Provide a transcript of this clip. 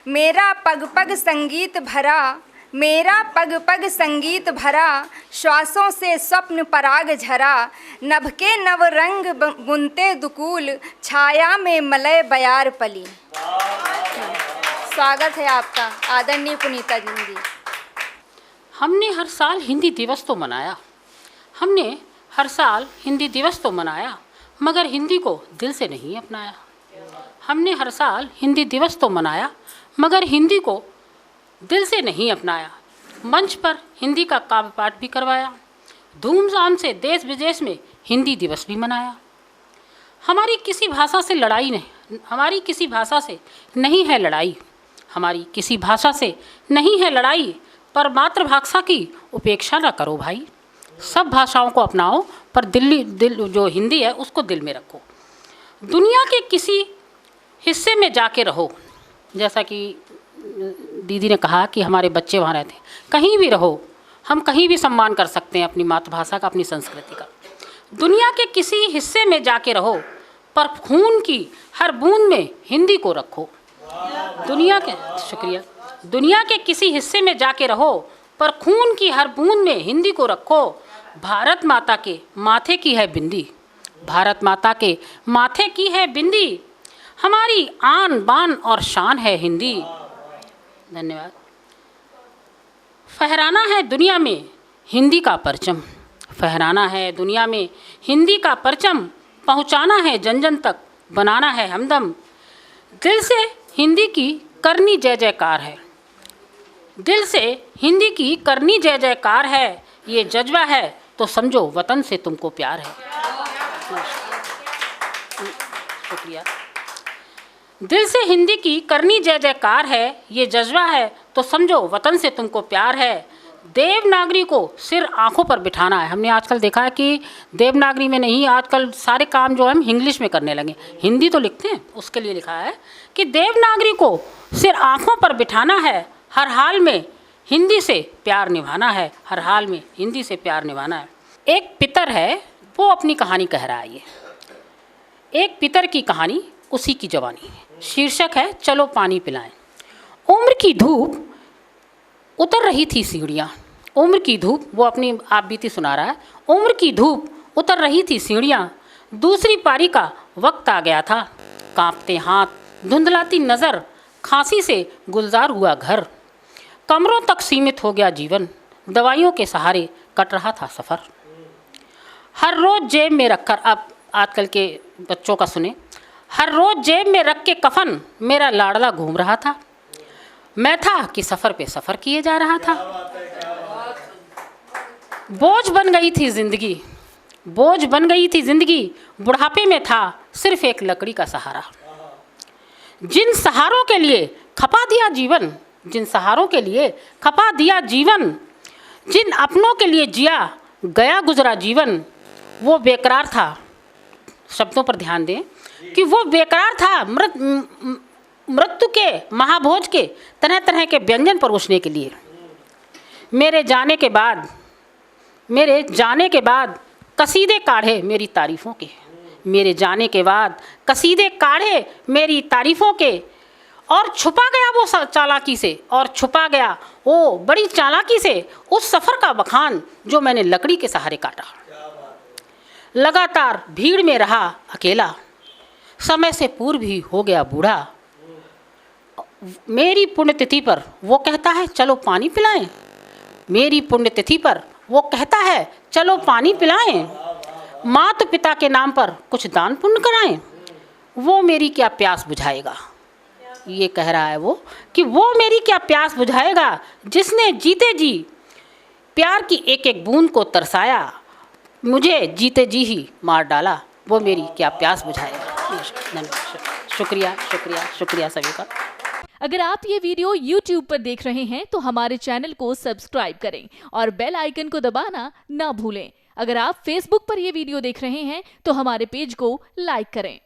मेरा पग पग संगीत भरा, मेरा पग पग संगीत भरा, श्वासों से स्वप्न पराग झरा, नभ के नव रंग बुनते दुकूल, छाया में मलय बयार पली। स्वागत है आपका आदरणीय पुनीता जी। हमने हर साल हिंदी दिवस तो मनाया, मगर हिंदी को दिल से नहीं अपनाया। हमने हर साल हिंदी दिवस तो मनाया, मगर हिंदी को दिल से नहीं अपनाया। मंच पर हिंदी का काव्य पाठ भी करवाया, धूमधाम से देश विदेश में हिंदी दिवस भी मनाया। हमारी किसी भाषा से नहीं है लड़ाई, पर मातृभाषा की उपेक्षा न करो भाई। सब भाषाओं को अपनाओ, पर दिल जो हिंदी है उसको दिल में रखो। दुनिया के किसी हिस्से में जाके रहो, जैसा कि दीदी ने कहा कि हमारे बच्चे वहाँ रहते हैं, कहीं भी रहो, हम कहीं भी सम्मान कर सकते हैं अपनी मातृभाषा का, अपनी संस्कृति का। दुनिया के किसी हिस्से में जाके रहो, पर खून की हर बूंद में हिंदी को रखो। दुनिया के किसी हिस्से में जाके रहो, पर खून की हर बूंद में हिंदी को रखो। भारत माता के माथे की है बिंदी, भारत माता के माथे की है बिंदी, हमारी आन बान और शान है हिंदी। धन्यवाद। फहराना है दुनिया में हिंदी का परचम, फहराना है दुनिया में हिंदी का परचम, पहुंचाना है जन जन तक, बनाना है हमदम। दिल से हिंदी की करनी जय जयकार है, दिल से हिंदी की करनी जय जयकार है, ये जज्बा है तो समझो वतन से तुमको प्यार है। शुक्रिया। दिल से हिंदी की करनी जय जयकार है, ये जज्बा है तो समझो वतन से तुमको प्यार है। देवनागरी को सिर आंखों पर बिठाना है। हमने आजकल देखा है कि देवनागरी में नहीं, आजकल सारे काम जो हम इंग्लिश में करने लगे, हिंदी तो लिखते हैं। उसके लिए लिखा है कि देवनागरी को सिर आंखों पर बिठाना है, हर हाल में हिंदी से प्यार निभाना है, हर हाल में हिंदी से प्यार निभाना है। एक पितर है, वो अपनी कहानी कह रहा है। ये एक पितर की कहानी, उसी की जवानी। शीर्षक है चलो पानी पिलाएं। उम्र की धूप उतर रही थी सीढ़ियाँ, उम्र की धूप, वो अपनी आप बीती सुना रहा है। उम्र की धूप उतर रही थी सीढ़ियाँ, दूसरी पारी का वक्त आ गया था। कांपते हाथ, धुंधलाती नज़र, खांसी से गुलजार हुआ घर, कमरों तक सीमित हो गया जीवन, दवाइयों के सहारे कट रहा था सफ़र। हर रोज़ जेब में रखकर, अब आजकल के बच्चों का सुने, हर रोज़ जेब में रख के कफन मेरा लाडला घूम रहा था। मैं था कि सफ़र पे सफ़र किए जा रहा था। बोझ बन गई थी ज़िंदगी, बोझ बन गई थी ज़िंदगी, बुढ़ापे में था सिर्फ एक लकड़ी का सहारा। जिन सहारों के लिए खपा दिया जीवन, जिन सहारों के लिए खपा दिया जीवन, जिन अपनों के लिए जिया गया गुजरा जीवन, वो बेकरार था। शब्दों पर ध्यान दें कि वो बेकरार था मृत्यु के महाभोज के तरह तरह के व्यंजन परोसने के लिए। मेरे जाने के बाद कसीदे काढ़े मेरी तारीफ़ों के, मेरे जाने के बाद कसीदे काढ़े मेरी तारीफ़ों के, और छुपा गया वो चालाकी से, और छुपा गया वो बड़ी चालाकी से उस सफ़र का बखान जो मैंने लकड़ी के सहारे काटा। लगातार भीड़ में रहा अकेला, समय से पूर्व ही हो गया बूढ़ा। मेरी पुण्यतिथि पर वो कहता है चलो पानी पिलाएं, मेरी पुण्यतिथि पर वो कहता है चलो पानी पिलाएं, माता पिता के नाम पर कुछ दान पुण्य कराएं, वो मेरी क्या प्यास बुझाएगा। ये कह रहा है वो कि वो मेरी क्या प्यास बुझाएगा, जिसने जीते जी प्यार की एक एक बूंद को तरसाया, मुझे जीते जी ही मार डाला, वो मेरी क्या प्यास बुझाएगा। शुक्रिया शुक्रिया शुक्रिया सभी का। अगर आप ये वीडियो YouTube पर देख रहे हैं तो हमारे चैनल को सब्सक्राइब करें और बेल आइकन को दबाना ना भूलें। अगर आप Facebook पर ये वीडियो देख रहे हैं तो हमारे पेज को लाइक करें।